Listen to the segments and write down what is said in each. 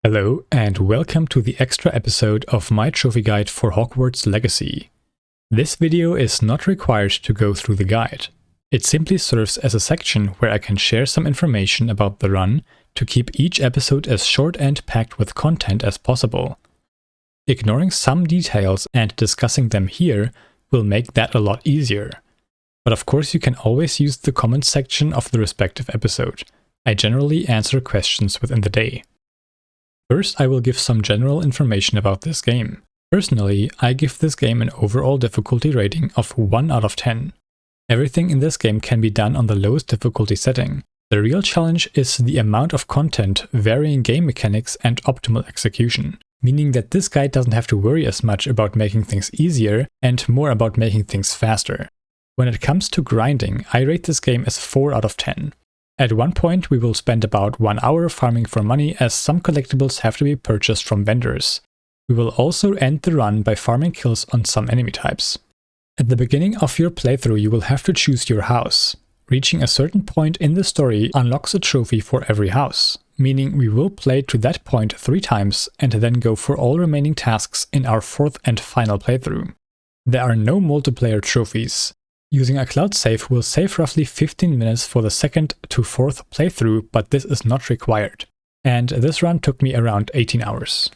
Hello and welcome to the extra episode of my trophy guide for Hogwarts Legacy. This video is not required to go through the guide. It simply serves as a section where I can share some information about the run to keep each episode as short and packed with content as possible. Ignoring some details and discussing them here will make that a lot easier. But of course you can always use the comments section of the respective episode. I generally answer questions within the day. First, I will give some general information about this game. Personally, I give this game an overall difficulty rating of 1 out of 10. Everything in this game can be done on the lowest difficulty setting. The real challenge is the amount of content, varying game mechanics, and optimal execution. Meaning that this guide doesn't have to worry as much about making things easier and more about making things faster. When it comes to grinding, I rate this game as 4 out of 10. At one point we will spend about 1 hour farming for money as some collectibles have to be purchased from vendors. We will also end the run by farming kills on some enemy types. At the beginning of your playthrough you will have to choose your house. Reaching a certain point in the story unlocks a trophy for every house, meaning we will play to that point 3 times and then go for all remaining tasks in our 4th and final playthrough. There are no multiplayer trophies. Using a cloud save will save roughly 15 minutes for the 2nd to 4th playthrough, but this is not required. And this run took me around 18 hours.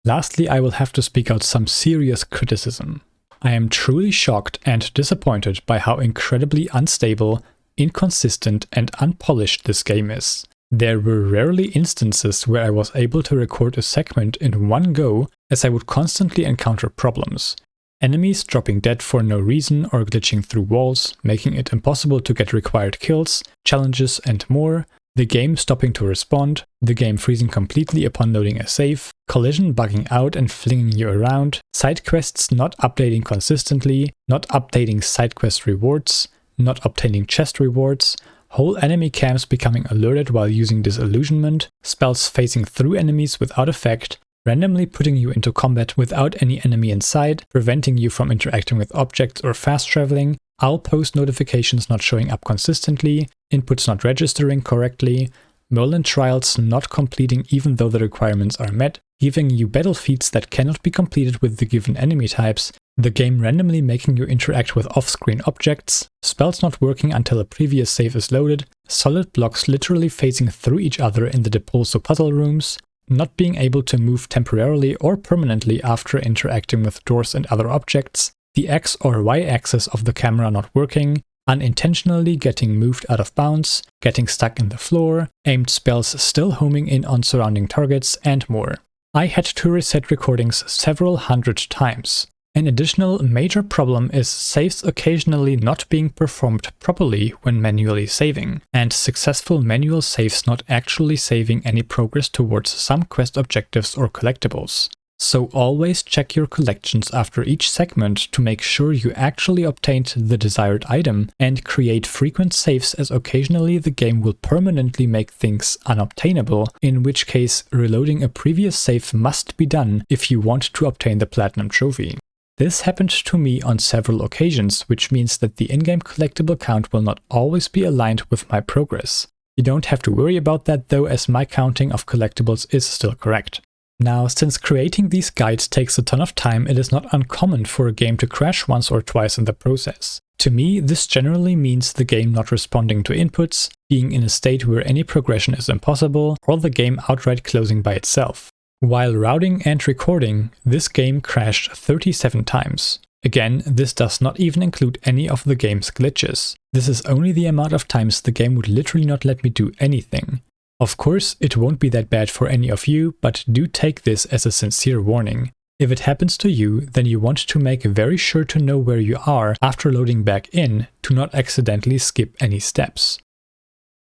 Lastly, I will have to speak out some serious criticism. I am truly shocked and disappointed by how incredibly unstable, inconsistent, and unpolished this game is. There were rarely instances where I was able to record a segment in one go, as I would constantly encounter problems. Enemies dropping dead for no reason or glitching through walls, making it impossible to get required kills, challenges and more, the game stopping to respond, the game freezing completely upon loading a save, collision bugging out and flinging you around, side quests not updating consistently, not updating side quest rewards, not obtaining chest rewards, whole enemy camps becoming alerted while using disillusionment, spells phasing through enemies without effect, randomly putting you into combat without any enemy in sight, preventing you from interacting with objects or fast traveling, post notifications not showing up consistently, inputs not registering correctly, Merlin trials not completing even though the requirements are met, giving you battle feats that cannot be completed with the given enemy types, the game randomly making you interact with off-screen objects, spells not working until a previous save is loaded, solid blocks literally phasing through each other in the Depulso puzzle rooms, not being able to move temporarily or permanently after interacting with doors and other objects, the X or Y axis of the camera not working, unintentionally getting moved out of bounds, getting stuck in the floor, aimed spells still homing in on surrounding targets, and more. I had to reset recordings several hundred times. An additional major problem is saves occasionally not being performed properly when manually saving, and successful manual saves not actually saving any progress towards some quest objectives or collectibles. So always check your collections after each segment to make sure you actually obtained the desired item, and create frequent saves as occasionally the game will permanently make things unobtainable, in which case reloading a previous save must be done if you want to obtain the Platinum Trophy. This happened to me on several occasions, which means that the in-game collectible count will not always be aligned with my progress. You don't have to worry about that though, as my counting of collectibles is still correct. Now, since creating these guides takes a ton of time, it is not uncommon for a game to crash once or twice in the process. To me, this generally means the game not responding to inputs, being in a state where any progression is impossible, or the game outright closing by itself. While routing and recording, this game crashed 37 times. Again, this does not even include any of the game's glitches. This is only the amount of times the game would literally not let me do anything. Of course, it won't be that bad for any of you, but do take this as a sincere warning. If it happens to you, then you want to make very sure to know where you are after loading back in to not accidentally skip any steps.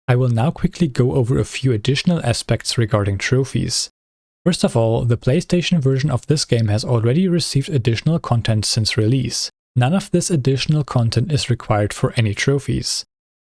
I will now quickly go over a few additional aspects regarding trophies. First of all, the PlayStation version of this game has already received additional content since release. None of this additional content is required for any trophies.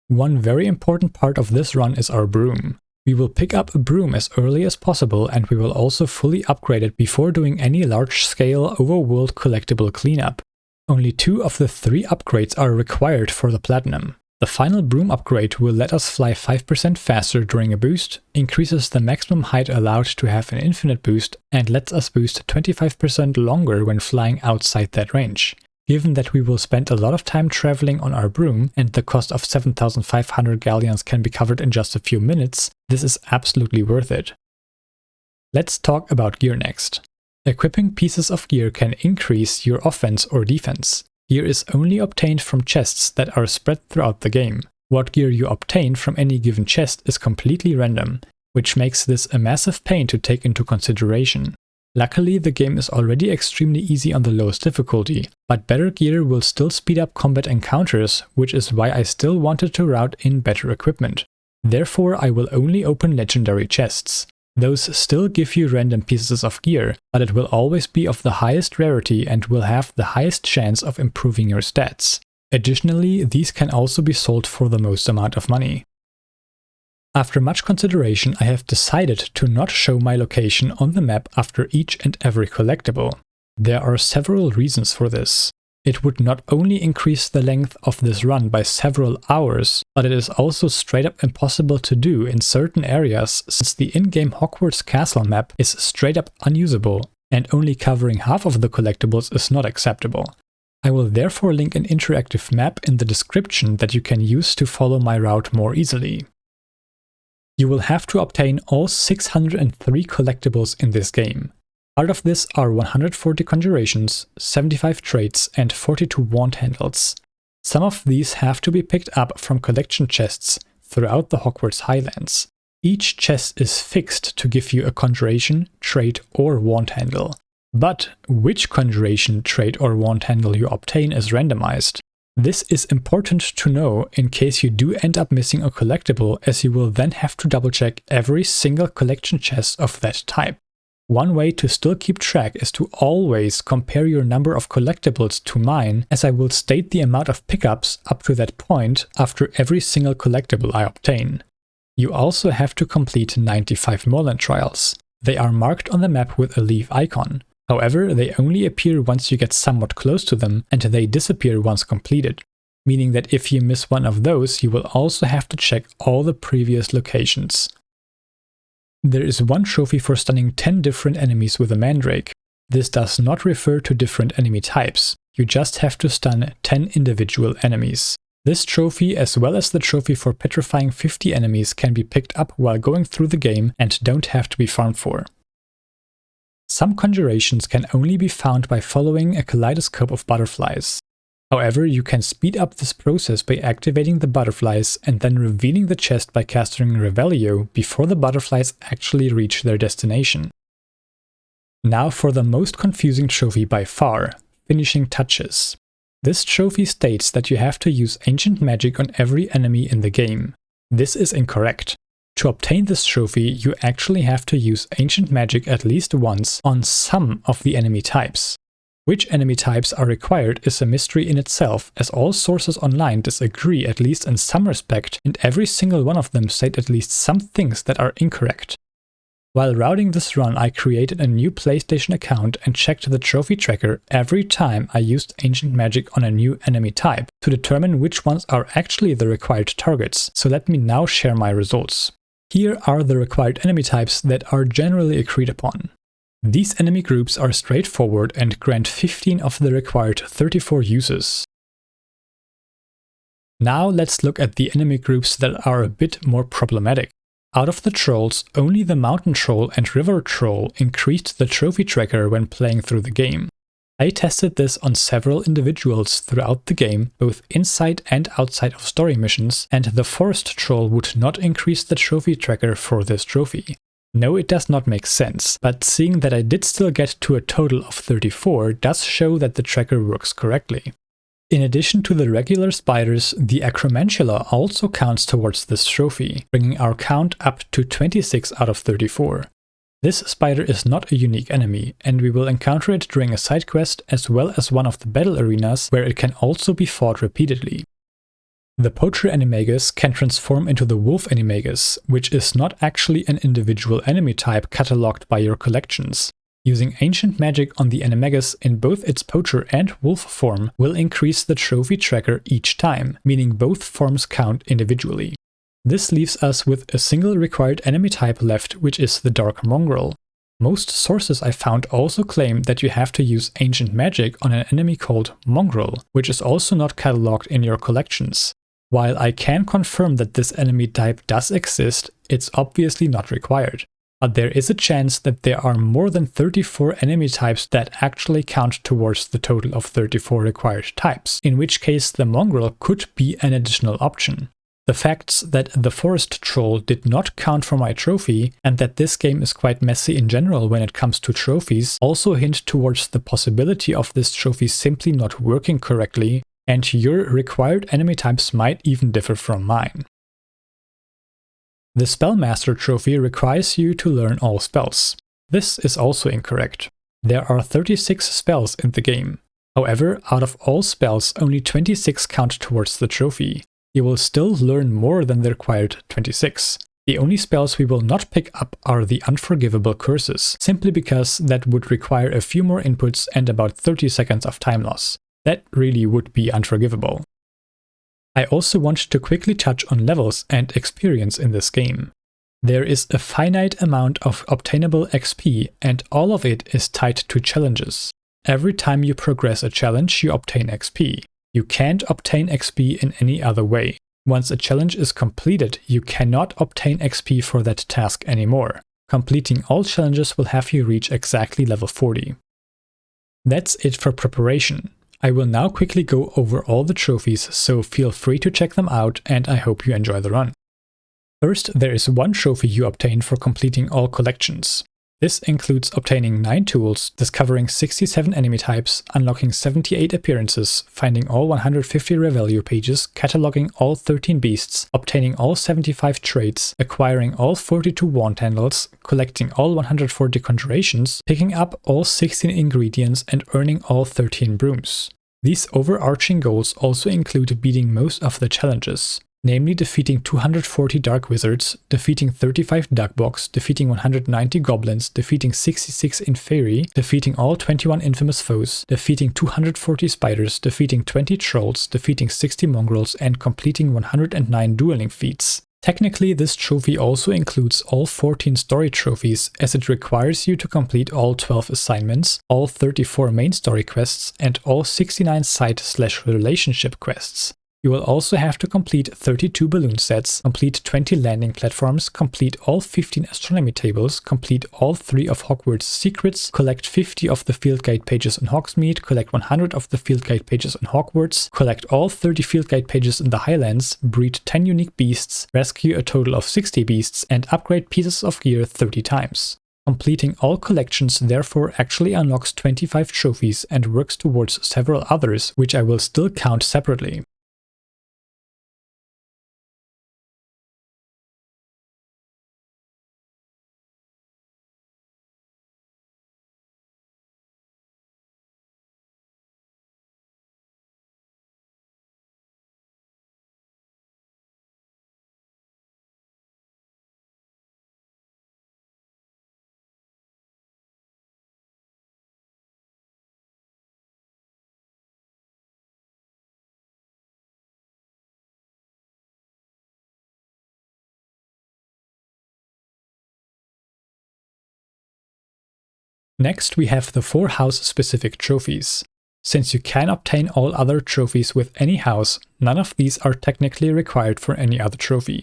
One very important part of this run is our broom. We will pick up a broom as early as possible, and we will also fully upgrade it before doing any large-scale overworld collectible cleanup. Only 2 of the 3 upgrades are required for the Platinum. The final Broom upgrade will let us fly 5% faster during a boost, increases the maximum height allowed to have an infinite boost, and lets us boost 25% longer when flying outside that range. Given that we will spend a lot of time traveling on our Broom, and the cost of 7,500 galleons can be covered in just a few minutes, this is absolutely worth it. Let's talk about gear next. Equipping pieces of gear can increase your offense or defense. Gear is only obtained from chests that are spread throughout the game. What gear you obtain from any given chest is completely random, which makes this a massive pain to take into consideration. Luckily, the game is already extremely easy on the lowest difficulty, but better gear will still speed up combat encounters, which is why I still wanted to route in better equipment. Therefore, I will only open legendary chests. Those still give you random pieces of gear, but it will always be of the highest rarity and will have the highest chance of improving your stats. Additionally, these can also be sold for the most amount of money. After much consideration, I have decided to not show my location on the map after each and every collectible. There are several reasons for this. It would not only increase the length of this run by several hours, but it is also straight up impossible to do in certain areas since the in-game Hogwarts castle map is straight up unusable, and only covering half of the collectibles is not acceptable. I will therefore link an interactive map in the description that you can use to follow my route more easily. You will have to obtain all 603 collectibles in this game. Part of this are 140 conjurations, 75 traits, and 42 wand handles. Some of these have to be picked up from collection chests throughout the Hogwarts Highlands. Each chest is fixed to give you a conjuration, trait, or wand handle. But which conjuration, trait, or wand handle you obtain is randomized. This is important to know in case you do end up missing a collectible, as you will then have to double check every single collection chest of that type. One way to still keep track is to always compare your number of collectibles to mine, as I will state the amount of pickups up to that point after every single collectible I obtain. You also have to complete 95 Moorland trials. They are marked on the map with a leaf icon. However, they only appear once you get somewhat close to them, and they disappear once completed. Meaning that if you miss one of those, you will also have to check all the previous locations. There is one trophy for stunning 10 different enemies with a mandrake. This does not refer to different enemy types. You just have to stun 10 individual enemies. This trophy, as well as the trophy for petrifying 50 enemies, can be picked up while going through the game and don't have to be farmed for. Some conjurations can only be found by following a kaleidoscope of butterflies. However, you can speed up this process by activating the butterflies and then revealing the chest by casting Revelio before the butterflies actually reach their destination. Now for the most confusing trophy by far, Finishing Touches. This trophy states that you have to use ancient magic on every enemy in the game. This is incorrect. To obtain this trophy, you actually have to use ancient magic at least once on some of the enemy types. Which enemy types are required is a mystery in itself, as all sources online disagree at least in some respect, and every single one of them state at least some things that are incorrect. While routing this run, I created a new PlayStation account and checked the trophy tracker every time I used ancient magic on a new enemy type to determine which ones are actually the required targets, so let me now share my results. Here are the required enemy types that are generally agreed upon. These enemy groups are straightforward and grant 15 of the required 34 uses. Now let's look at the enemy groups that are a bit more problematic. Out of the trolls, only the mountain troll and river troll increased the trophy tracker when playing through the game. I tested this on several individuals throughout the game, both inside and outside of story missions, and the forest troll would not increase the trophy tracker for this trophy. No, it does not make sense, but seeing that I did still get to a total of 34 does show that the tracker works correctly. In addition to the regular spiders, the Acromantula also counts towards this trophy, bringing our count up to 26 out of 34. This spider is not a unique enemy, and we will encounter it during a side quest as well as one of the battle arenas where it can also be fought repeatedly. The Poacher Animagus can transform into the Wolf Animagus, which is not actually an individual enemy type catalogued by your collections. Using Ancient Magic on the Animagus in both its Poacher and Wolf form will increase the trophy tracker each time, meaning both forms count individually. This leaves us with a single required enemy type left, which is the Dark Mongrel. Most sources I found also claim that you have to use Ancient Magic on an enemy called Mongrel, which is also not catalogued in your collections. While I can confirm that this enemy type does exist, it's obviously not required. But there is a chance that there are more than 34 enemy types that actually count towards the total of 34 required types, in which case the Mongrel could be an additional option. The facts that the Forest Troll did not count for my trophy, and that this game is quite messy in general when it comes to trophies, also hint towards the possibility of this trophy simply not working correctly, and your required enemy types might even differ from mine. The Spellmaster trophy requires you to learn all spells. This is also incorrect. There are 36 spells in the game. However, out of all spells, only 26 count towards the trophy. You will still learn more than the required 26. The only spells we will not pick up are the Unforgivable Curses, simply because that would require a few more inputs and about 30 seconds of time loss. That really would be unforgivable. I also want to quickly touch on levels and experience in this game. There is a finite amount of obtainable XP, and all of it is tied to challenges. Every time you progress a challenge, you obtain XP. You can't obtain XP in any other way. Once a challenge is completed, you cannot obtain XP for that task anymore. Completing all challenges will have you reach exactly level 40. That's it for preparation. I will now quickly go over all the trophies, so feel free to check them out, and I hope you enjoy the run. First, there is one trophy you obtain for completing all collections. This includes obtaining 9 tools, discovering 67 enemy types, unlocking 78 appearances, finding all 150 rare value pages, cataloging all 13 beasts, obtaining all 75 traits, acquiring all 42 wand handles, collecting all 140 conjurations, picking up all 16 ingredients, and earning all 13 brooms. These overarching goals also include beating most of the challenges, namely defeating 240 Dark Wizards, defeating 35 Duckbox, defeating 190 Goblins, defeating 66 Inferi, defeating all 21 Infamous Foes, defeating 240 Spiders, defeating 20 Trolls, defeating 60 Mongrels, and completing 109 dueling feats. Technically, this trophy also includes all 14 story trophies, as it requires you to complete all 12 assignments, all 34 main story quests, and all 69 side/relationship quests. You will also have to complete 32 balloon sets, complete 20 landing platforms, complete all 15 astronomy tables, complete all 3 of Hogwarts secrets, collect 50 of the field guide pages in Hogsmeade, collect 100 of the field guide pages in Hogwarts, collect all 30 field guide pages in the Highlands, breed 10 unique beasts, rescue a total of 60 beasts, and upgrade pieces of gear 30 times. Completing all collections therefore actually unlocks 25 trophies and works towards several others, which I will still count separately. Next, we have the 4 house-specific trophies. Since you can obtain all other trophies with any house, none of these are technically required for any other trophy.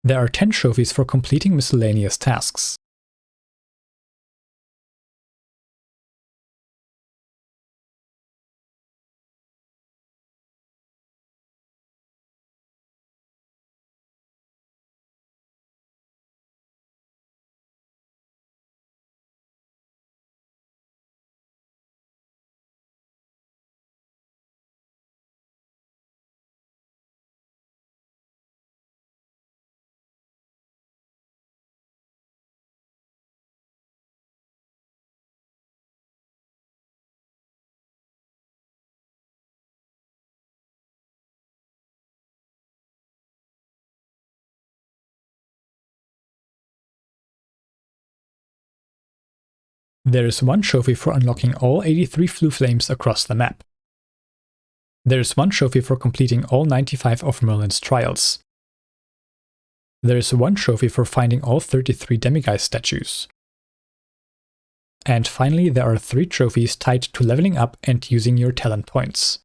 There are 10 trophies for completing miscellaneous tasks. There is 1 trophy for unlocking all 83 Flue Flames across the map. There is 1 trophy for completing all 95 of Merlin's trials. There is 1 trophy for finding all 33 Demiguise statues. And finally, there are 3 trophies tied to leveling up and using your talent points.